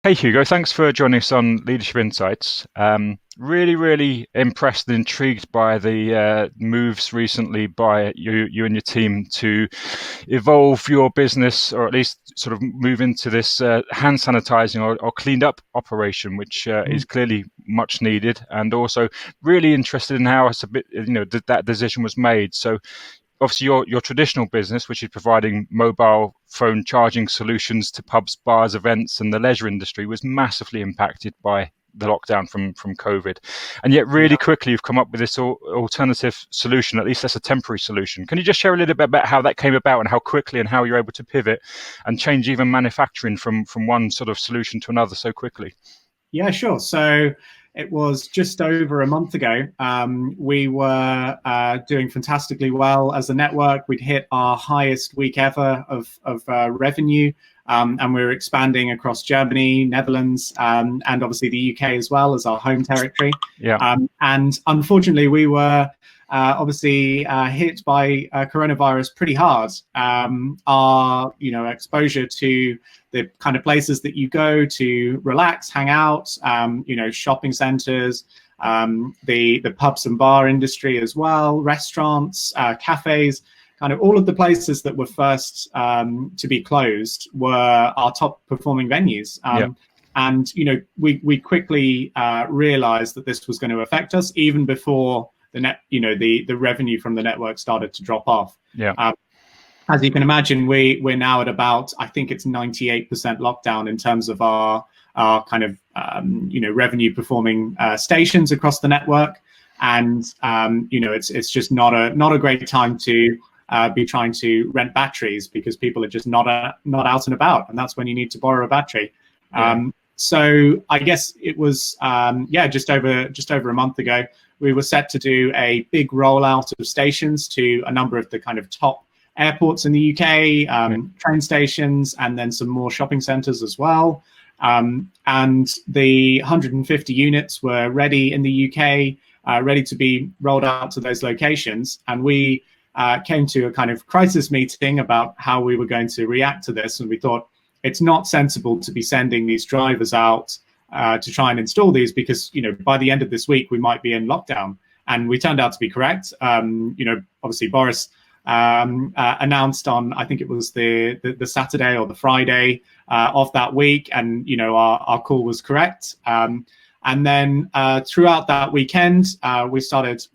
Hey Hugo, thanks for joining us on Leadership Insights. Really impressed and intrigued by the moves recently by you and your team to evolve your business, or at least sort of move into this hand sanitizing or cleaned up operation, which is clearly much needed, and also really interested in how it's a bit, that decision was made. So obviously your traditional business, which is providing mobile phone charging solutions to pubs, bars, events, and the leisure industry, was massively impacted by the lockdown from COVID. And yet really quickly you've come up with this alternative solution, at least that's a temporary solution. Can you just share a little bit about how that came about and how quickly and how you're able to pivot and change even manufacturing from one sort of solution to another so quickly? Yeah, sure. So it was just over a month ago. We were doing fantastically well as a network. We'd hit our highest week ever of revenue, and we were expanding across Germany, Netherlands, and obviously the UK as well as our home territory. Yeah. And unfortunately, we were obviously hit by coronavirus pretty hard. Our exposure to the kind of places that you go to relax, hang out, shopping centers, the pubs and bar industry as well, restaurants, cafes, kind of all of the places that were first to be closed were our top performing venues. And we quickly realized that this was going to affect us even before the revenue from the network started to drop off. As you can imagine, we're now at about, I think it's 98% lockdown in terms of our kind of revenue performing stations across the network, and it's just not a great time to be trying to rent batteries because people are just not out and about, and that's when you need to borrow a battery. So I guess it was just over a month ago. We were set to do a big rollout of stations to a number of the kind of top airports in the UK, train stations, and then some more shopping centres as well. And the 150 units were ready in the UK, ready to be rolled out to those locations. And we came to a kind of crisis meeting about how we were going to react to this. And we thought it's not sensible to be sending these drivers out to try and install these because, by the end of this week, we might be in lockdown. And we turned out to be correct. Obviously, Boris announced on, I think it was the Saturday or the Friday of that week, and our call was correct. And then throughout that weekend, we started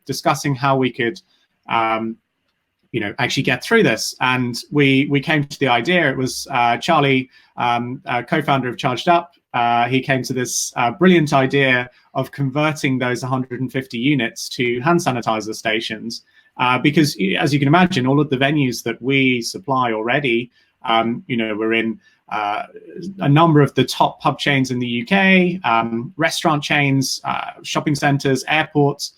discussing how we could actually get through this. And we came to the idea. It was Charlie, co-founder of Charged Up. He came to this brilliant idea of converting those 150 units to hand sanitizer stations. Because as you can imagine, all of the venues that we supply already, we're in a number of the top pub chains in the UK, restaurant chains, shopping centres, airports,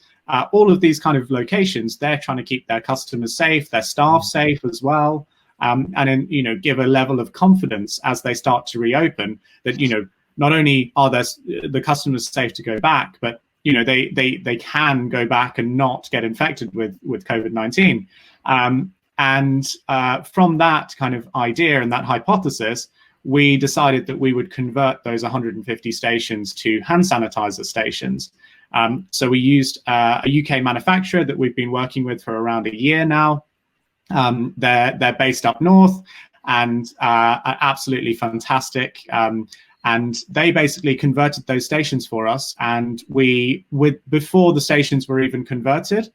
all of these kind of locations. They're trying to keep their customers safe, their staff safe as well, and then give a level of confidence as they start to reopen that not only are the customers safe to go back, but they can go back and not get infected with COVID-19. And from that kind of idea and that hypothesis, we decided that we would convert those 150 stations to hand sanitizer stations. So we used a UK manufacturer that we've been working with for around a year now. They're based up north and are absolutely fantastic. And they basically converted those stations for us. And before the stations were even converted,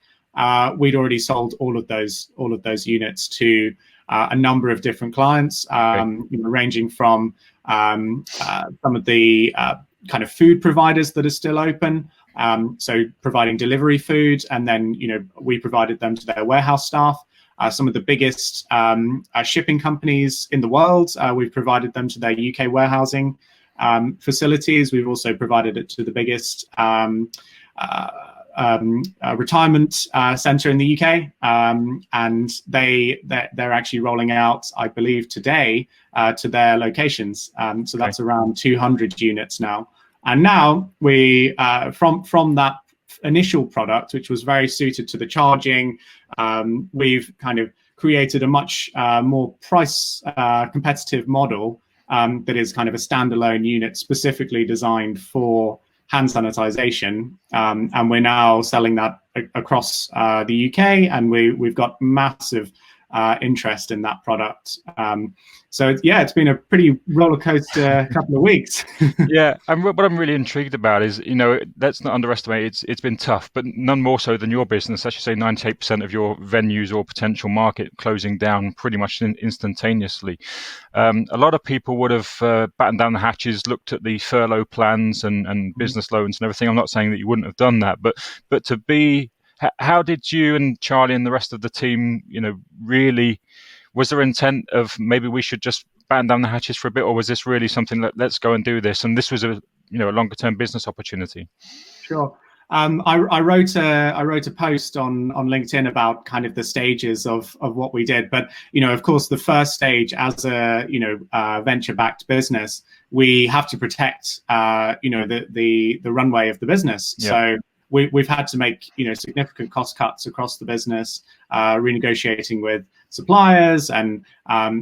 we'd already sold all of those units to a number of different clients, ranging from some of the kind of food providers that are still open. So providing delivery food, and then we provided them to their warehouse staff. Some of the biggest shipping companies in the world, we've provided them to their UK warehousing facilities. We've also provided it to the biggest retirement center in the UK, and they're actually rolling out, I believe, today to their locations. So that's around 200 units now. And now we from that initial product, which was very suited to the charging, we've kind of created a much more price competitive model that is kind of a standalone unit specifically designed for hand sanitization, and we're now selling that across the UK, and we've got massive interest in that product. So yeah, it's been a pretty roller coaster couple of weeks. Yeah, and what I'm really intrigued about is, let's not underestimate it's been tough, but none more so than your business. As you say, 98% of your venues or potential market closing down pretty much instantaneously. A lot of people would have battened down the hatches, looked at the furlough plans and business loans and everything. I'm not saying that you wouldn't have done that, but to be, how did you and Charlie and the rest of the team, really, was there intent of maybe we should just batten down the hatches for a bit, or was this really something that let's go and do this, and this was a longer term business opportunity? Sure. I wrote a post on LinkedIn about kind of the stages of what we did, but of course the first stage as a venture backed business, we have to protect the runway of the business. Yeah. So we've had to make significant cost cuts across the business, renegotiating with suppliers, and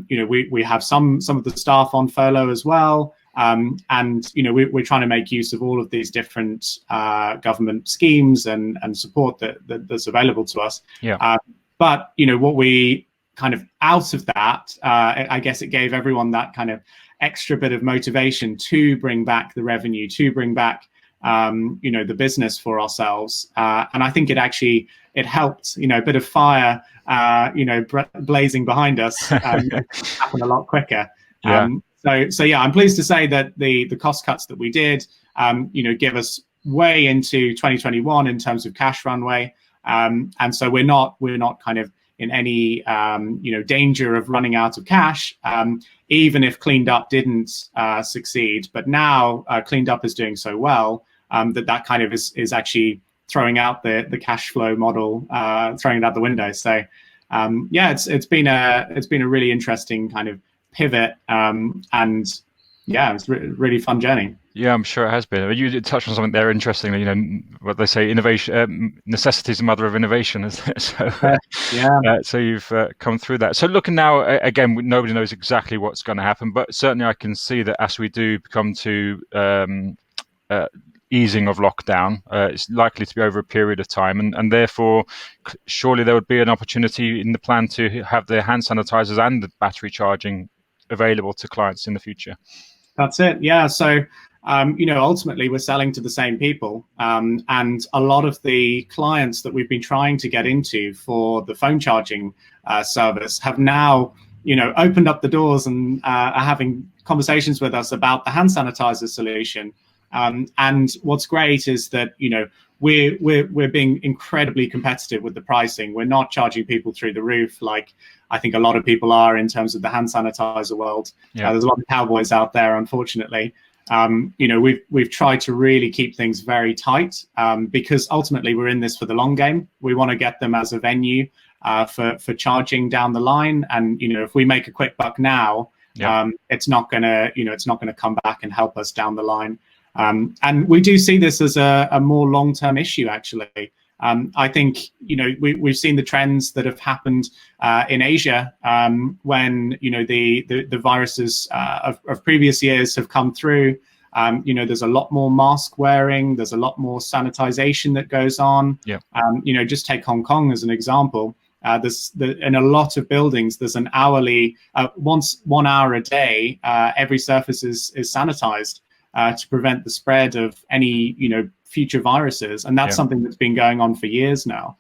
we have some of the staff on furlough as well. And we're trying to make use of all of these different government schemes and support that's available to us. Yeah. But what we kind of out of that, I guess it gave everyone that kind of extra bit of motivation to bring back the revenue, to bring back the business for ourselves. And I think it helped, a bit of fire, blazing behind us, happen a lot quicker. Yeah. So yeah, I'm pleased to say that the cost cuts that we did, give us way into 2021 in terms of cash runway. And so we're not kind of in any, danger of running out of cash, even if Cleaned Up didn't succeed. But now Cleaned Up is doing so well that kind of is actually throwing out the cash flow model, throwing it out the window. So yeah, it's been a really interesting kind of pivot, and yeah, it's really fun journey. Yeah, I'm sure it has been. You touched on something there interestingly. What they say, innovation, necessity is the mother of innovation. So yeah. So you've come through that. So looking now, again, nobody knows exactly what's going to happen, but certainly I can see that as we do come to easing of lockdown, it's likely to be over a period of time, and therefore surely there would be an opportunity in the plan to have the hand sanitizers and the battery charging available to clients in the future. That's it. Yeah. So ultimately we're selling to the same people, and a lot of the clients that we've been trying to get into for the phone charging service have now opened up the doors and are having conversations with us about the hand sanitizer solution. And what's great is that we're being incredibly competitive with the pricing. We're not charging people through the roof like I think a lot of people are in terms of the hand sanitizer world. Yeah. There's a lot of cowboys out there, unfortunately. We've tried to really keep things very tight, because ultimately we're in this for the long game. We want to get them as a venue for charging down the line, and if we make a quick buck now, yeah. It's not gonna come back and help us down the line. And we do see this as a more long-term issue, actually. I think we've seen the trends that have happened in Asia, when the viruses of previous years have come through. There's a lot more mask wearing. There's a lot more sanitization that goes on. Yeah. Just take Hong Kong as an example. In a lot of buildings, there's an hourly, 1 hour a day, every surface is sanitized to prevent the spread of any future viruses, and that's something that's been going on for years now.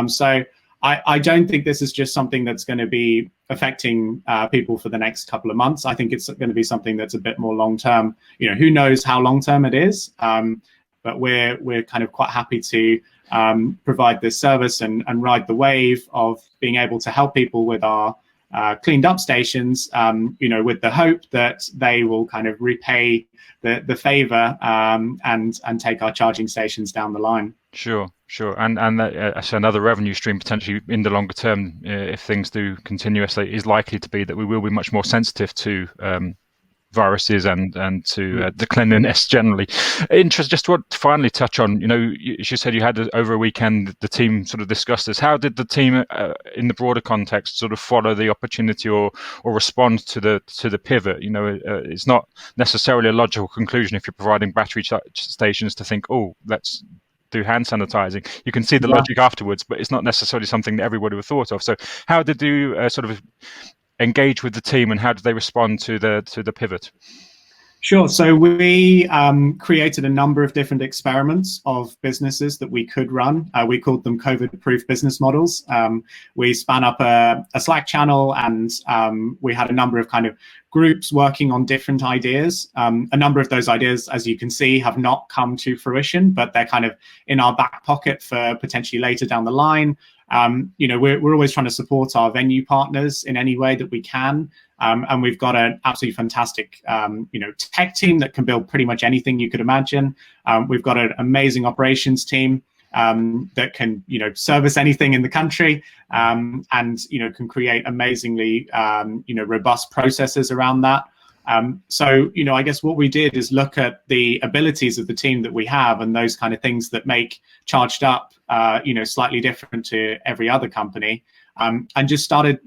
So I don't think this is just something that's going to be affecting people for the next couple of months. I think it's going to be something that's a bit more long term. Who knows how long term it is, but we're kind of quite happy to provide this service and ride the wave of being able to help people with our Cleaned Up stations, with the hope that they will kind of repay the favor and take our charging stations down the line. Sure. And so another revenue stream potentially in the longer term, if things do continue as they is likely to be, that we will be much more sensitive to viruses and to the cleanliness generally. Just to finally touch on, you said you had over a weekend the team sort of discussed this. How did the team, in the broader context, sort of follow the opportunity or respond to the pivot? It's not necessarily a logical conclusion if you're providing battery stations to think, oh, let's do hand sanitizing. You can see the logic afterwards, but it's not necessarily something that everybody would have thought of. So how did you sort of engage with the team, and how did they respond to the pivot? Sure. So we created a number of different experiments of businesses that we could run. We called them COVID-proof business models. We span up a Slack channel, and we had a number of kind of groups working on different ideas. A number of those ideas, as you can see, have not come to fruition, but they're kind of in our back pocket for potentially later down the line. We're always trying to support our venue partners in any way that we can. And we've got an absolutely fantastic, tech team that can build pretty much anything you could imagine. We've got an amazing operations team that can, service anything in the country, and, can create amazingly, robust processes around that. So, I guess what we did is look at the abilities of the team that we have and those kind of things that make Charged Up, slightly different to every other company, and just started,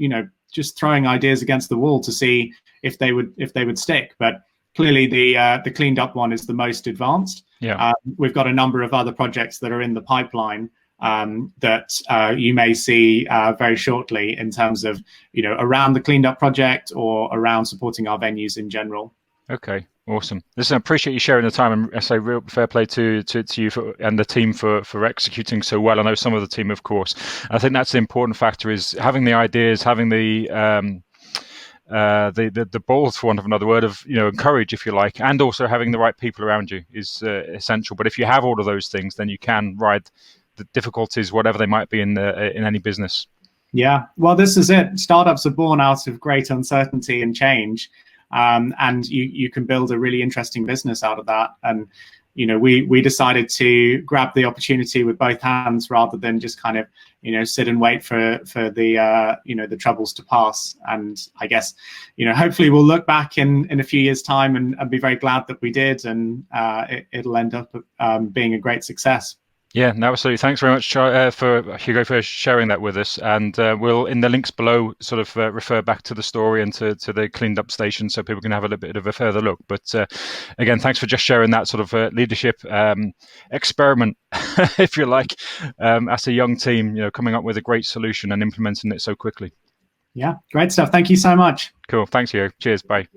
just throwing ideas against the wall to see if they would stick. But clearly the cleaned up one is the most advanced. Yeah. We've got a number of other projects that are in the pipeline that you may see very shortly in terms of, around the cleaned up project or around supporting our venues in general. Okay. Awesome. Listen, I appreciate you sharing the time, and I say real fair play to you and the team for executing so well. I know some of the team, of course. I think that's the important factor, is having the ideas, having the balls, for want of another word, of courage, if you like, and also having the right people around you is essential. But if you have all of those things, then you can ride the difficulties, whatever they might be in any business. Yeah. Well, this is it. Startups are born out of great uncertainty and change. And you can build a really interesting business out of that. And, we decided to grab the opportunity with both hands rather than just kind of, sit and wait for the, the troubles to pass. And I guess, hopefully we'll look back in a few years' time and be very glad that we did. And it'll end up being a great success. Yeah, no, absolutely. Thanks very much, for Hugo, for sharing that with us. And we'll, in the links below, sort of refer back to the story and to the cleaned up station, so people can have a little bit of a further look. But again, thanks for just sharing that sort of leadership experiment, if you like, as a young team, coming up with a great solution and implementing it so quickly. Yeah, great stuff. Thank you so much. Cool. Thanks, Hugo. Cheers. Bye.